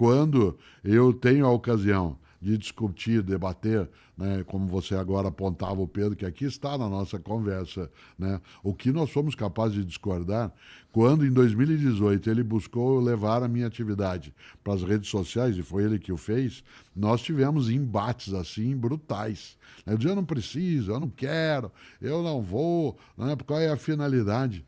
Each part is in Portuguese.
quando eu tenho a ocasião de discutir, debater, né, como você agora apontava o Pedro, que aqui está na nossa conversa, né, o que nós fomos capazes de discordar, quando em 2018 ele buscou levar a minha atividade para as redes sociais, e foi ele que o fez, nós tivemos embates assim brutais. Eu dizia, eu não preciso, eu não quero, eu não vou, né, qual é a finalidade?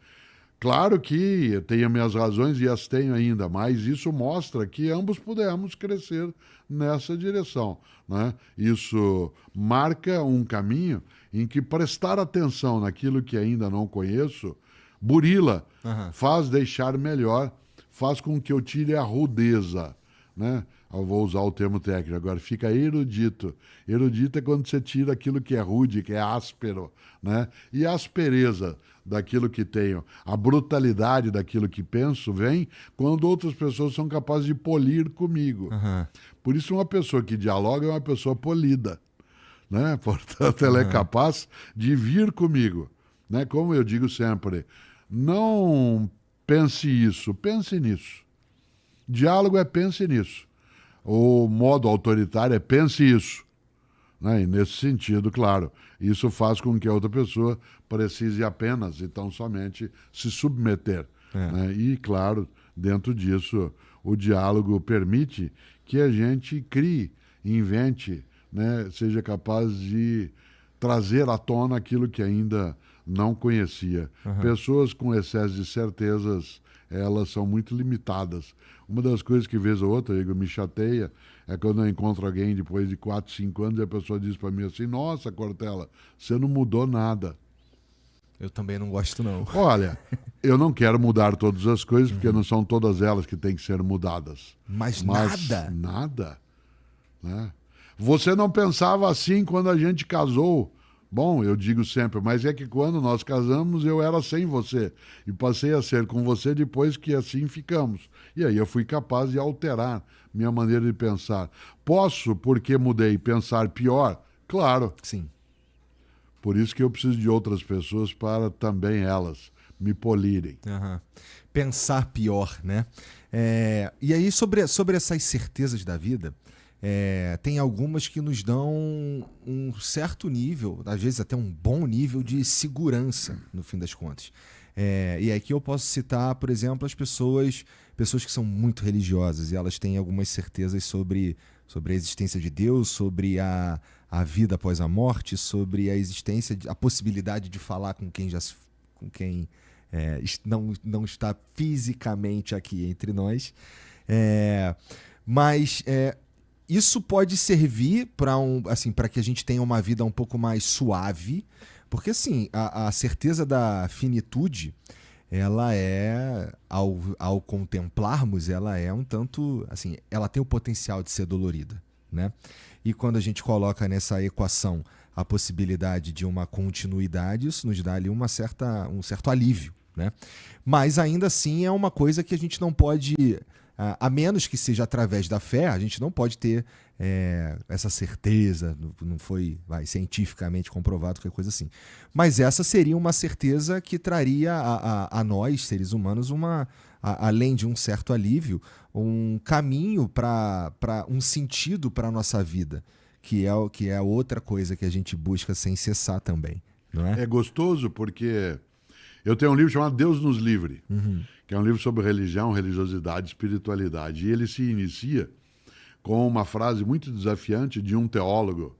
Claro que eu tenho minhas razões e as tenho ainda, mas isso mostra que ambos pudemos crescer nessa direção, né? Isso marca um caminho em que prestar atenção naquilo que ainda não conheço burila, Aham. faz deixar melhor, faz com que eu tire a rudeza, né? Eu vou usar o termo técnico agora, fica erudito. Erudito é quando você tira aquilo que é rude, que é áspero, né? E a aspereza daquilo que tenho, a brutalidade daquilo que penso vem quando outras pessoas são capazes de polir comigo. Aham. Por isso, uma pessoa que dialoga é uma pessoa polida, né? Portanto, ela é Aham. capaz de vir comigo, né? Como eu digo sempre, não pense isso, pense nisso. Diálogo é pense nisso. O modo autoritário é pense isso, né? E nesse sentido, claro, isso faz com que a outra pessoa precise apenas e tão somente se submeter, É. né? E, claro, dentro disso, o diálogo permite que a gente crie, invente, né? Seja capaz de trazer à tona aquilo que ainda não conhecia. Aham. Pessoas com excesso de certezas, elas são muito limitadas. Uma das coisas que, vez ou outra, Igor, me chateia é quando eu encontro alguém depois de 4, 5 anos e a pessoa diz para mim assim, nossa, Cortella, você não mudou nada. Eu também não gosto, não. Olha, eu não quero mudar todas as coisas, porque não são todas elas que têm que ser mudadas. Mas Mas nada. nada, né? Você não pensava assim quando a gente casou. Bom, eu digo sempre, mas é que quando nós casamos eu era sem você e passei a ser com você depois que assim ficamos. E aí eu fui capaz de alterar minha maneira de pensar. Posso, porque mudei, pensar pior? Claro. Sim. Por isso que eu preciso de outras pessoas para também elas me polirem. Aham. Pensar pior, né? E aí, sobre essas certezas da vida, tem algumas que nos dão um certo nível, às vezes até um bom nível de segurança, no fim das contas. E aqui eu posso citar, por exemplo, as pessoas que são muito religiosas e elas têm algumas certezas sobre a existência de Deus, sobre a vida após a morte, sobre a existência, a possibilidade de falar com quem não está fisicamente aqui entre nós. Mas isso pode servir para que a gente tenha uma vida um pouco mais suave, porque assim, a certeza da finitude, ela ao contemplarmos, ela é um tanto, assim, ela tem o potencial de ser dolorida, né? E quando a gente coloca nessa equação a possibilidade de uma continuidade, isso nos dá ali um certo alívio, né? Mas ainda assim é uma coisa que a gente não pode, a menos que seja através da fé, a gente não pode ter essa certeza, não foi cientificamente comprovado, qualquer coisa assim. Mas essa seria uma certeza que traria a nós, seres humanos, além de um certo alívio, um caminho para um sentido para a nossa vida, que é outra coisa que a gente busca sem cessar também, não é? É gostoso porque eu tenho um livro chamado Deus nos Livre, que é um livro sobre religião, religiosidade, espiritualidade. E ele se inicia com uma frase muito desafiante de um teólogo.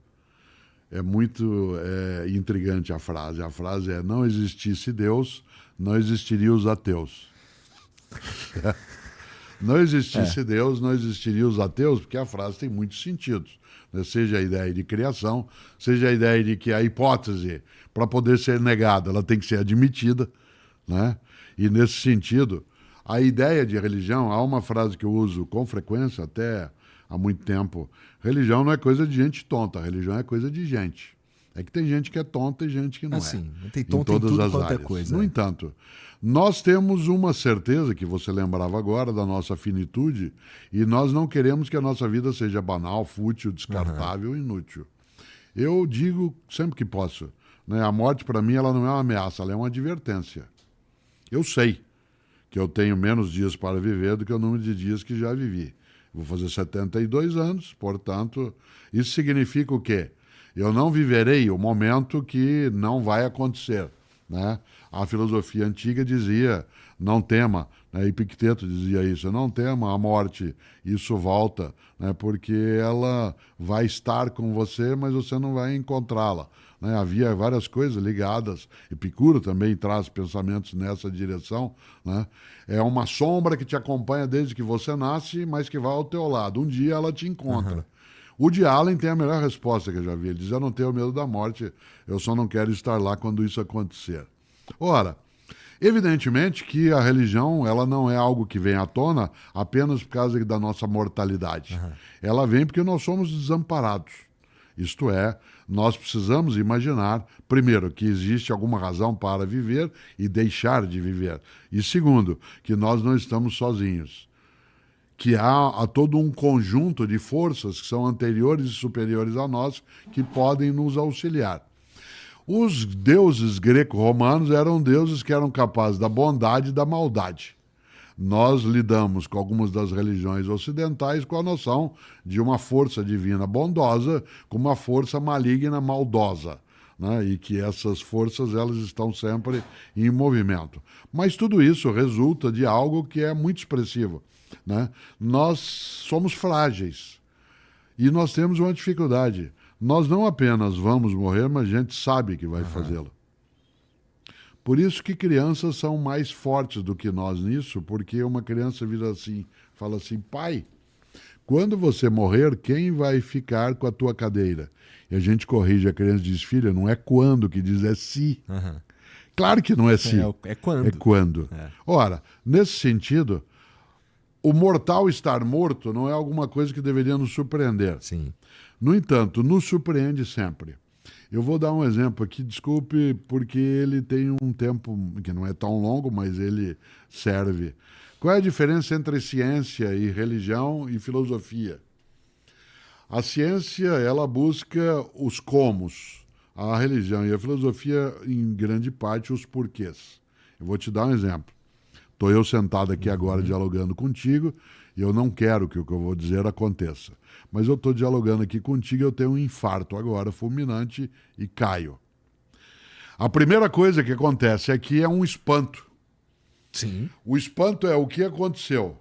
É muito intrigante a frase. A frase é: não existisse Deus, não existiriam os ateus. Não existisse Deus, não existiriam os ateus, porque a frase tem muitos sentidos, né? Seja a ideia de criação, seja a ideia de que a hipótese, para poder ser negada, ela tem que ser admitida, né? E nesse sentido, a ideia de religião, há uma frase que eu uso com frequência, até há muito tempo: religião não é coisa de gente tonta, religião é coisa de gente. É que tem gente que é tonta e gente que não Assim, é. tem tonto em tudo quanto é coisa. No entanto, nós temos uma certeza, que você lembrava agora, da nossa finitude, e nós não queremos que a nossa vida seja banal, fútil, descartável, inútil. Eu digo sempre que posso, né? A morte, para mim, ela não é uma ameaça, ela é uma advertência. Eu sei que eu tenho menos dias para viver do que o número de dias que já vivi. Vou fazer 72 anos, portanto, isso significa o quê? Eu não viverei o momento que não vai acontecer, né? A filosofia antiga dizia, não tema, né? Epicteto dizia isso, não tema a morte, isso volta, né? Porque ela vai estar com você, mas você não vai encontrá-la, né? Havia várias coisas ligadas, Epicuro também traz pensamentos nessa direção, né? É uma sombra que te acompanha desde que você nasce, mas que vai ao teu lado. Um dia ela te encontra. Aham. O Woody Allen tem a melhor resposta que eu já vi. Ele diz, eu não tenho medo da morte, eu só não quero estar lá quando isso acontecer. Ora, evidentemente que a religião ela não é algo que vem à tona apenas por causa da nossa mortalidade. Ela vem porque nós somos desamparados. Isto é, nós precisamos imaginar, primeiro, que existe alguma razão para viver e deixar de viver. E segundo, que nós não estamos sozinhos. Que há todo um conjunto de forças que são anteriores e superiores a nós que podem nos auxiliar. Os deuses greco-romanos eram deuses que eram capazes da bondade e da maldade. Nós lidamos com algumas das religiões ocidentais com a noção de uma força divina bondosa com uma força maligna maldosa, né? E que essas forças elas estão sempre em movimento. Mas tudo isso resulta de algo que é muito expressivo, né? Nós somos frágeis e nós temos uma dificuldade. Nós não apenas vamos morrer, mas a gente sabe que vai fazê-lo. Por isso que crianças são mais fortes do que nós nisso, porque uma criança vira assim, fala assim, pai, quando você morrer, quem vai ficar com a tua cadeira? E a gente corrige a criança e diz, filha, não é quando que diz, é se. Claro que não é se. É quando. É quando. Ora, nesse sentido, o mortal estar morto não é alguma coisa que deveria nos surpreender. Sim. No entanto, nos surpreende sempre. Eu vou dar um exemplo aqui, desculpe, porque ele tem um tempo que não é tão longo, mas ele serve. Qual é a diferença entre ciência e religião e filosofia? A ciência, ela busca os comos. A religião e a filosofia, em grande parte, os porquês. Eu vou te dar um exemplo. Estou eu sentado aqui agora dialogando contigo e eu não quero que o que eu vou dizer aconteça. Mas eu estou dialogando aqui contigo e eu tenho um infarto agora fulminante e caio. A primeira coisa que acontece aqui é um espanto. Sim. O espanto é o que aconteceu.